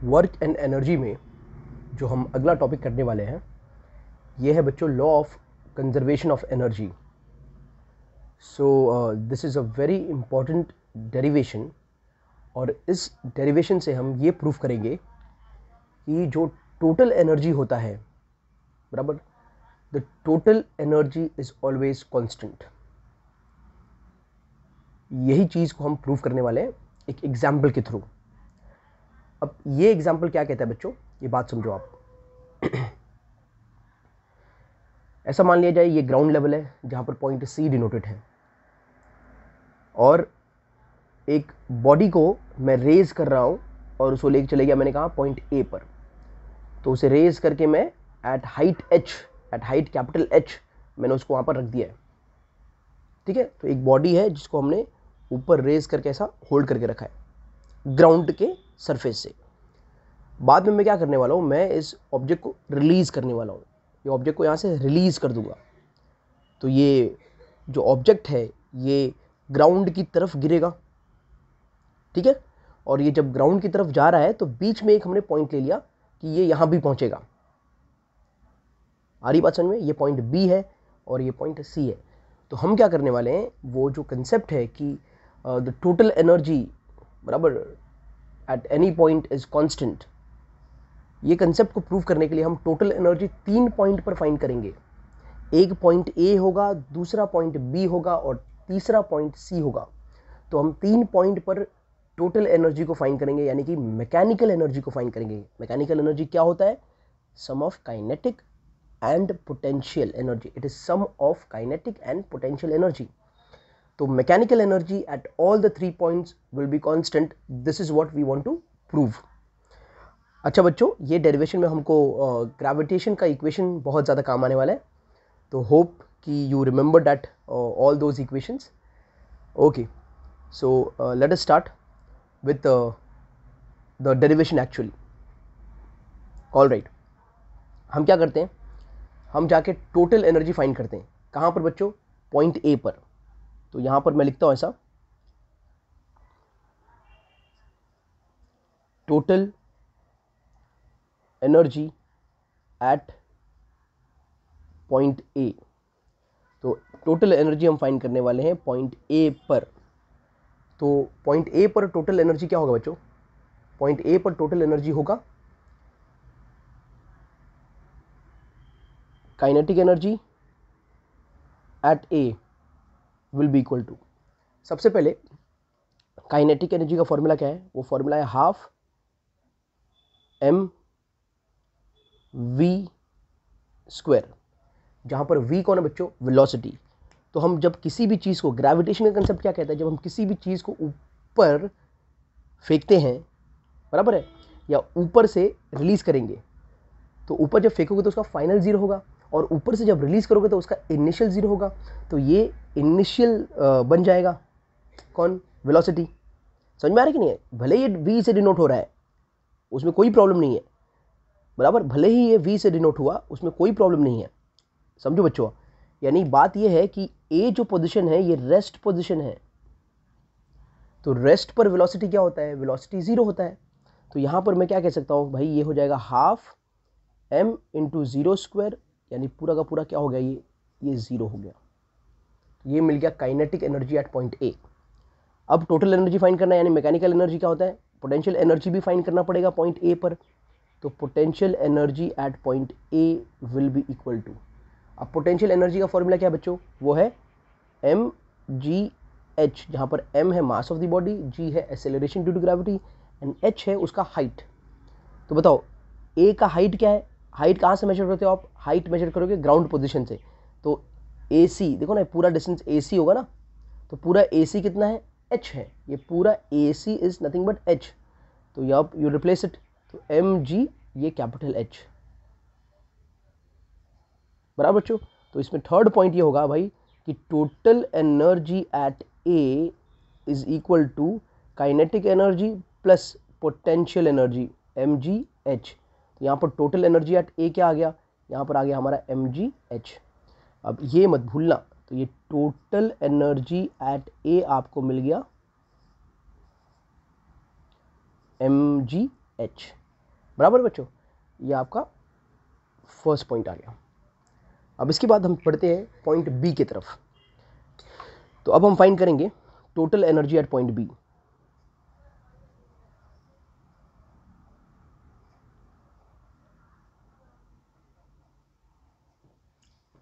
Work and energy में जो हम अगला टॉपिक करने वाले हैं ये है बच्चों law of conservation of energy. So this is a very important derivation और इस डेरिवेशन से हम ये प्रूव करेंगे कि जो टोटल एनर्जी होता है बराबर, the total energy is always constant. यही चीज़ को हम प्रूव करने वाले हैं एक एग्जाम्पल के थ्रू। अब ये एग्जाम्पल क्या कहता है बच्चों, ये बात समझो आप। ऐसा मान लिया जाए ये ग्राउंड लेवल है जहाँ पर पॉइंट सी डिनोटेड है और एक बॉडी को मैं रेज कर रहा हूँ और उसको लेके चले गया मैंने कहा पॉइंट ए पर। तो उसे रेज करके मैं at height H, at height capital H मैंने उसको वहाँ पर रख दिया है। ठीक है, तो एक बॉडी है जिसको हमने ऊपर रेज करके ऐसा होल्ड करके रखा है ग्राउंड के सरफेस से। बाद में मैं क्या करने वाला हूँ, मैं इस ऑब्जेक्ट को रिलीज करने वाला हूँ। ये ऑब्जेक्ट को यहाँ से रिलीज कर दूंगा तो ये जो ऑब्जेक्ट है ये ग्राउंड की तरफ गिरेगा। ठीक है, और ये जब ग्राउंड की तरफ जा रहा है तो बीच में एक हमने पॉइंट ले लिया कि ये यहां भी पहुंचेगा। आ रही बात समझ में? ये पॉइंट बी है और ये पॉइंट सी है। तो हम क्या करने वाले हैं, वो जो कंसेप्ट है कि द टोटल एनर्जी बराबर at any point is constant, ये कंसेप्ट को प्रूव करने के लिए हम टोटल एनर्जी 3 पॉइंट पर फाइंड करेंगे। एक पॉइंट ए होगा, दूसरा पॉइंट बी होगा और तीसरा पॉइंट सी होगा। तो हम 3 पॉइंट पर टोटल एनर्जी को फाइंड करेंगे, यानी कि मैकेनिकल एनर्जी को फाइंड करेंगे। मैकेनिकल एनर्जी क्या होता है? Sum of kinetic and potential energy. It is sum of kinetic and potential energy. तो mechanical energy at all the 3 points will be constant. This is what we want to prove. अच्छा बच्चों, ये derivation में हमको gravitation का equation बहुत ज़्यादा काम आने वाला है। तो होप कि you remember that all those equations. Okay, so let us start with the derivation actually. All right, हम क्या करते हैं, हम जाके टोटल एनर्जी फाइंड करते हैं। कहाँ पर बच्चों? पॉइंट ए पर। तो यहाँ पर मैं लिखता हूँ ऐसा, टोटल एनर्जी एट पॉइंट ए। तो टोटल एनर्जी हम फाइंड करने वाले हैं पॉइंट ए पर। तो पॉइंट ए पर टोटल एनर्जी क्या होगा बच्चों? पॉइंट ए पर टोटल एनर्जी होगा kinetic energy at A will be equal to, सबसे पहले काइनेटिक एनर्जी का फॉर्मूला क्या है? वो फॉर्मूला है हाफ एम वी स्क्वायर, जहां पर वी कौन है बच्चों? वेलोसिटी। तो हम जब किसी भी चीज को, ग्रेविटेशन का कंसेप्ट क्या कहता है? जब हम किसी भी चीज को ऊपर फेंकते हैं बराबर है, या ऊपर से रिलीज करेंगे, तो ऊपर जब फेंकोगे तो उसका फाइनल जीरो होगा और ऊपर से जब रिलीज करोगे तो उसका इनिशियल जीरो होगा। तो ये इनिशियल बन जाएगा कौन? वेलोसिटी। समझ में आ रहा है कि नहीं है? भले ये वी से डिनोट हो रहा है, उसमें कोई प्रॉब्लम नहीं है बराबर। भले ही ये वी से डिनोट हुआ, उसमें कोई प्रॉब्लम नहीं है। समझो बच्चों, यानी बात ये है कि ए जो पोजीशन है ये रेस्ट पोजीशन है। तो रेस्ट पर वेलोसिटी क्या होता है? वेलोसिटी जीरो होता है। तो यहां पर मैं क्या कह सकता हूं भाई, ये हो जाएगा half m into zero square, यानी पूरा का पूरा क्या हो गया, ये जीरो हो गया। ये मिल गया काइनेटिक एनर्जी एट पॉइंट ए। अब टोटल एनर्जी फाइंड करना है, यानी मैकेनिकल एनर्जी क्या होता है? पोटेंशियल एनर्जी भी फाइंड करना पड़ेगा पॉइंट ए पर। तो potential energy at point A will be equal to, अब पोटेंशियल एनर्जी का फॉर्मूला क्या है बच्चों? वो है एम जी एच, जहां पर एम है mass of the body, g है acceleration due to gravity and H है उसका हाइट। तो बताओ ए का हाइट क्या है? हाइट कहाँ से मेजर करते हो आप? हाइट मेजर करोगे ग्राउंड पोजीशन से। तो ए सी देखो ना, पूरा डिस्टेंस ए सी होगा ना, तो पूरा ए सी कितना है? एच है। ये पूरा ए सी इज नथिंग बट एच। तो यू रिप्लेस इट, तो एम जी ये कैपिटल एच बराबर बच्चों। तो इसमें थर्ड पॉइंट ये होगा भाई कि total energy at A is equal to kinetic energy plus potential energy m g h. तो यहाँ पर टोटल एनर्जी एट ए क्या आ गया? यहाँ पर आ गया हमारा एम जी एच। अब ये मत भूलना, तो ये टोटल एनर्जी एट ए आपको मिल गया एम जी एच। बराबर बच्चों, ये आपका फर्स्ट पॉइंट आ गया। अब इसके बाद हम पढ़ते हैं पॉइंट बी की तरफ। तो अब हम फाइंड करेंगे total energy at point B.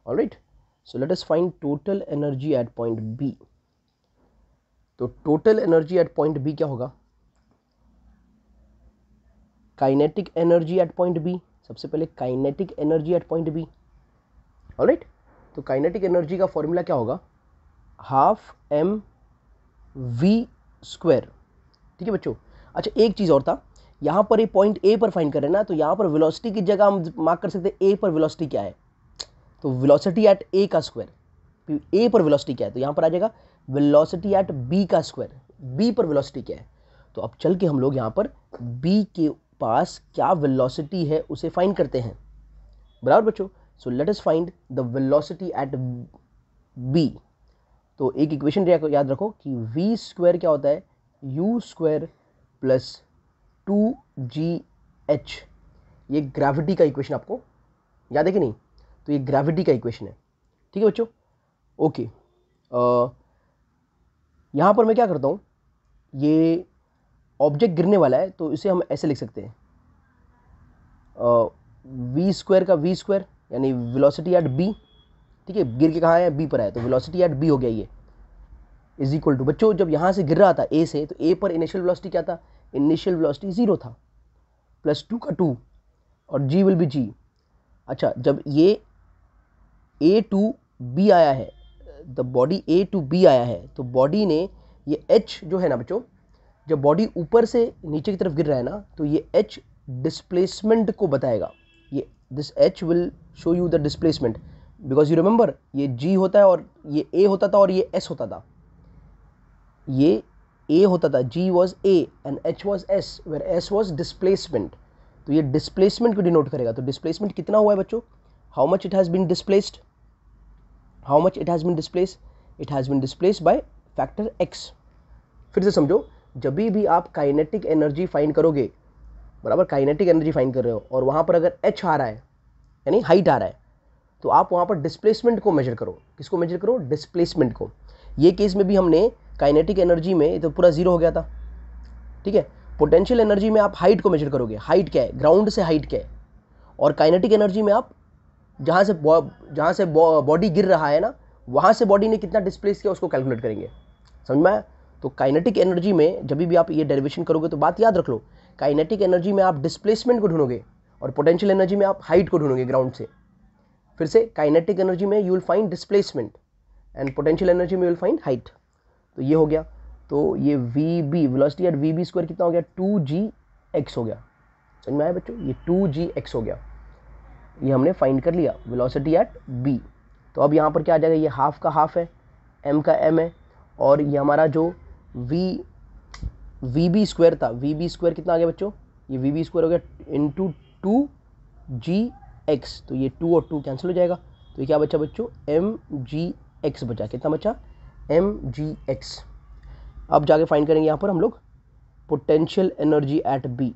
Alright, so let us find total energy at point B. तो total energy at point B क्या होगा? Kinetic energy at point B. सबसे पहले kinetic energy at point B. Alright, तो kinetic energy का formula क्या होगा? Half m v square. ठीक है बच्चों। अच्छा, एक चीज और था, यहां पर ये पॉइंट ए पर फाइंड करें ना, तो यहां पर वेलोसिटी की जगह हम मार्क कर सकते हैं ए पर वेलोसिटी क्या है। तो वेलोसिटी एट ए का स्क्वायर, ए पर वेलोसिटी क्या है, तो यहां पर आ जाएगा वेलोसिटी एट बी का स्क्वायर, बी पर वेलोसिटी क्या है। तो अब चल के हम लोग यहां पर बी के पास क्या वेलोसिटी है उसे फाइंड करते हैं। बराबर बच्चों, so let us find the velocity at B. तो एक इक्वेशन याद रखो कि वी स्क्वायर क्या होता है? You square plus 2gh। ये ग्रेविटी का इक्वेशन आपको याद है कि नहीं? तो ये ग्रेविटी का इक्वेशन है। ठीक है बच्चों, ओके। यहां पर मैं क्या करता हूं, ये ऑब्जेक्ट गिरने वाला है तो इसे हम ऐसे लिख सकते हैं, वी स्क्वायर का वी स्क्वायर यानी वेलोसिटी एट बी। ठीक है, गिर के कहाँ है? बी पर है, तो वेलोसिटी एट बी हो गया ये, इज इक्वल टू, बच्चों जब यहां से गिर रहा था ए से, तो ए पर इनिशियल वेलोसिटी क्या था? इनिशियल वेलोसिटी 0 था, प्लस 2 का 2 और जी विल बी जी। अच्छा, जब ये ए टू बी आया है, the body A to B आया है, तो बॉडी ने ये एच जो है ना बच्चों, जब बॉडी ऊपर से नीचे की तरफ गिर रहा है ना, तो ये एच डिस्प्लेसमेंट को बताएगा। ये this H will show you the displacement, because you remember ये जी होता है और ये ए होता था और ये एस होता था। ये ए होता था, g was a and h was s, where s was displacement. तो ये डिस्प्लेसमेंट को डिनोट करेगा। तो डिस्प्लेसमेंट कितना हुआ है बच्चों? How much it has been displaced, how much it has been displace, it has been displaced by factor x. फिर से समझो, जब भी आप काइनेटिक एनर्जी फाइंड करोगे, बराबर काइनेटिक एनर्जी फाइंड कर रहे हो और वहां पर अगर एच आ रहा है यानी हाइट आ रहा है, तो आप वहां पर डिस्प्लेसमेंट को मेजर करो। किसको मेजर करो? डिस्प्लेसमेंट को। ये केस में भी हमने काइनेटिक एनर्जी में तो पूरा 0 हो गया था। ठीक है, पोटेंशियल एनर्जी में आप हाइट को मेजर करोगे, हाइट क्या है, ग्राउंड से हाइट क्या है। और काइनेटिक एनर्जी में आप जहां से बॉडी गिर रहा है ना, वहां से बॉडी ने कितना डिस्प्लेस किया उसको कैलकुलेट करेंगे। समझ में आया? तो काइनेटिक एनर्जी में जब भी आप ये डेरिवेशन करोगे तो बात याद रख लो, काइनेटिक एनर्जी में आप डिस्प्लेसमेंट को ढूंढोगे और पोटेंशियल एनर्जी में आप हाइट को ढूंढोगे ग्राउंड से। फिर से, काइनेटिक एनर्जी में you will find displacement and potential energy में यू विल फाइंड हाइट। तो ये हो गया। तो ये v B, velocity at v B square कितना हो गया? 2gx हो गया। समझ में आया बच्चों? ये 2gx हो गया, ये हमने फाइंड कर लिया वेलोसिटी एट बी। तो अब यहाँ पर क्या आ जाएगा? ये हाफ का हाफ है, m का m है, और ये हमारा जो वी बी स्क्वायर था, वी बी स्क्वायर कितना आ गया बच्चों? ये वी बी स्क्वायर हो गया इंटू 2gx। तो ये 2 और 2 कैंसिल हो जाएगा, तो ये क्या बचा बच्चों? mgx बचा। कितना बचा? mgx। अब जाके फाइंड करेंगे यहाँ पर हम लोग पोटेंशियल एनर्जी एट बी।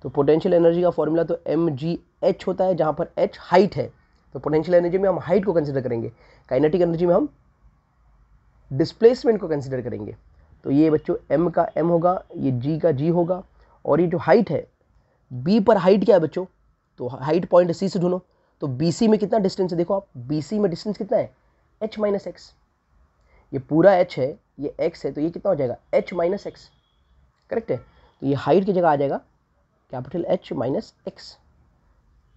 तो पोटेंशियल एनर्जी का फॉर्मूला तो mgh होता है, जहाँ पर h हाइट है। तो पोटेंशियल एनर्जी में हम हाइट को कंसिडर करेंगे, काइनेटिक एनर्जी में हम डिस्प्लेसमेंट को कंसिडर करेंगे। तो ये बच्चों m का m होगा, ये g का g होगा, और ये जो हाइट है, b पर हाइट क्या है बच्चों? तो हाइट पॉइंट c से ढूंढो। तो bc में कितना डिस्टेंस है? देखो आप, bc में डिस्टेंस कितना है? h minus x. ये पूरा h है, ये x है, तो ये कितना हो जाएगा? h minus x. करेक्ट है? तो ये हाइट की जगह आ जाएगा कैपिटल H माइनस एक्स।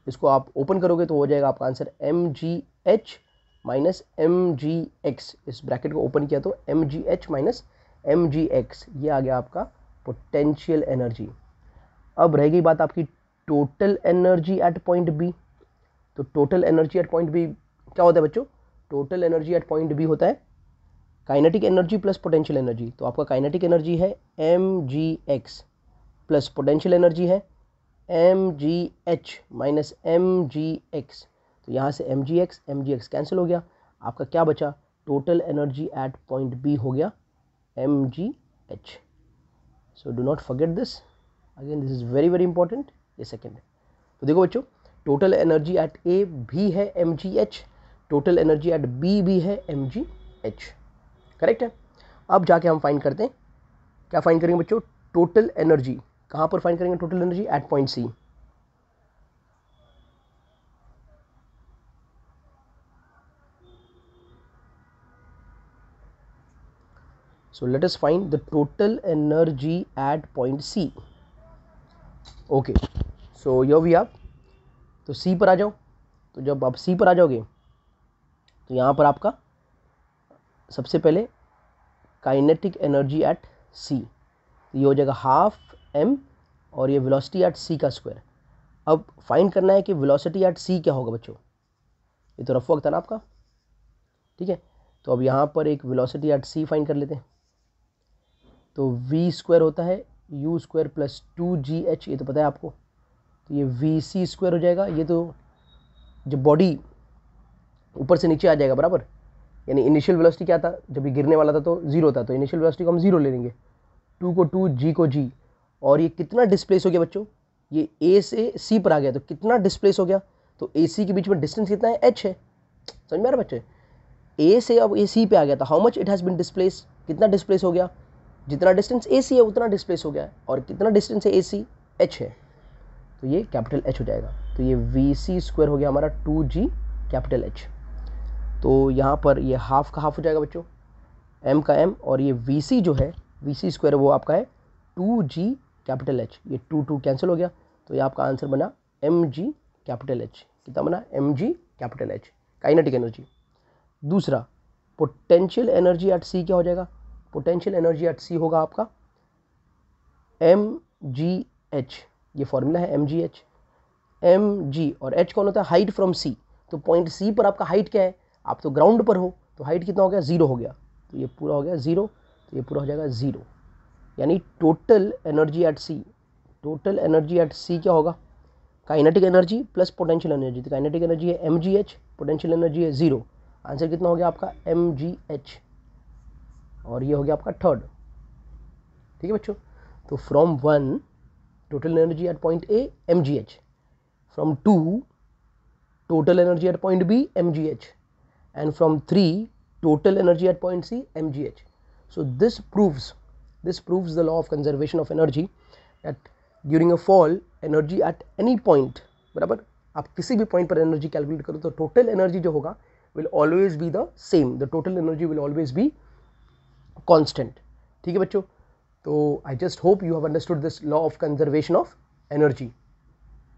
इसको आप ओपन करोगे तो हो जाएगा आपका आंसर mgh माइनस mgx। इस ब्रैकेट को ओपन किया तो mgh माइनस mgx, ये आ गया आपका पोटेंशियल एनर्जी। अब रह गई बात आपकी total energy at point B. तो total energy at point B क्या होता है बच्चों? Total energy at point B होता है kinetic energy plus potential energy. तो आपका काइनेटिक एनर्जी है mgx प्लस पोटेंशियल एनर्जी है mgh माइनस mgx। तो यहाँ से mgx कैंसिल हो गया, आपका क्या बचा? Total energy at point B हो गया mgh। So do not forget this. Again this is very very important, ये सेकेंड है। तो देखो बच्चों, टोटल एनर्जी एट ए भी है mgh, total energy at B भी है mgh, करेक्ट है। अब जाके हम फाइंड करते हैं, क्या फाइंड करेंगे बच्चों, टोटल एनर्जी। कहाँ पर फाइंड करेंगे total energy? At point C. So let us find the total energy at point C. Okay, so here we are. तो C पर आ जाओ। तो जब आप C पर आ जाओगे तो यहाँ पर आपका सबसे पहले काइनेटिक एनर्जी एट C, तो ये हो जाएगा हाफ m और ये वेलोसिटी एट C का स्क्वायर। अब फाइंड करना है कि वेलोसिटी एट C क्या होगा बच्चों, ये तो रफ वक्त है ना आपका, ठीक है। तो अब यहाँ पर एक वेलोसिटी एट C फाइंड कर लेते हैं। तो v स्क्वायर होता है u स्क्वायर प्लस 2gh, ये तो पता है आपको। तो ये vc स्क्वायर हो जाएगा, ये तो जब बॉडी ऊपर से नीचे आ जाएगा बराबर, यानी इनिशियल वेलोसिटी क्या था, जब ये गिरने वाला था तो जीरो था, तो इनिशियल वेलोसिटी को हम जीरो ले लेंगे, 2 को 2, g को g। और ये कितना डिस्प्लेस हो गया बच्चों, ये a से c पर आ गया, तो कितना डिस्प्लेस हो गया, तो ए सी के बीच में डिस्टेंस कितना है, h है। समझ में आ रहा बच्चे, a से अब ए सी पे आ गया, तो how much it has been displace, कितना डिस्प्लेस हो गया, जितना डिस्टेंस ए सी है उतना डिस्प्लेस हो गया है, और कितना डिस्टेंस है ए सी, एच है, तो ये कैपिटल एच हो जाएगा। तो ये वी सी स्क्वायर हो गया हमारा 2g कैपिटल एच। तो यहाँ पर ये हाफ का हाफ हो जाएगा बच्चों, m का m, और ये वी सी जो है वी सी स्क्वायर वो आपका है 2g कैपिटल एच, ये 2 कैंसिल हो गया, तो ये आपका आंसर बना mg कैपिटल एच। कितना बना, mg capital H, kinetic energy. दूसरा, पोटेंशियल एनर्जी एट सी क्या हो जाएगा, पोटेंशियल एनर्जी एट सी होगा आपका mgh, ये फॉर्मूला है mgh, mg और h कौन होता है, हाइट फ्रॉम सी। तो पॉइंट सी पर आपका हाइट क्या है, आप तो ग्राउंड पर हो, तो हाइट कितना हो गया, जीरो हो गया, तो ये पूरा हो गया जीरो, तो ये पूरा हो जाएगा जीरो। यानी total energy at C, total energy at C क्या होगा, kinetic energy plus potential energy. तो काइनेटिक एनर्जी है mgh, पोटेंशियल एनर्जी है जीरो, आंसर कितना हो गया आपका mgh, और ये हो गया आपका थर्ड। ठीक है बच्चों, तो from 1 total energy at point A mgh, from 2 total energy at point B mgh, and from 3 total energy at point C mgh. So this proves the law of conservation of energy, that during a fall energy at any point, बराबर, आप किसी भी point पर energy calculate करो तो total energy जो होगा will always be the same, the total energy will always be constant। ठीक है बच्चों, तो I just hope you have understood this law of conservation of energy।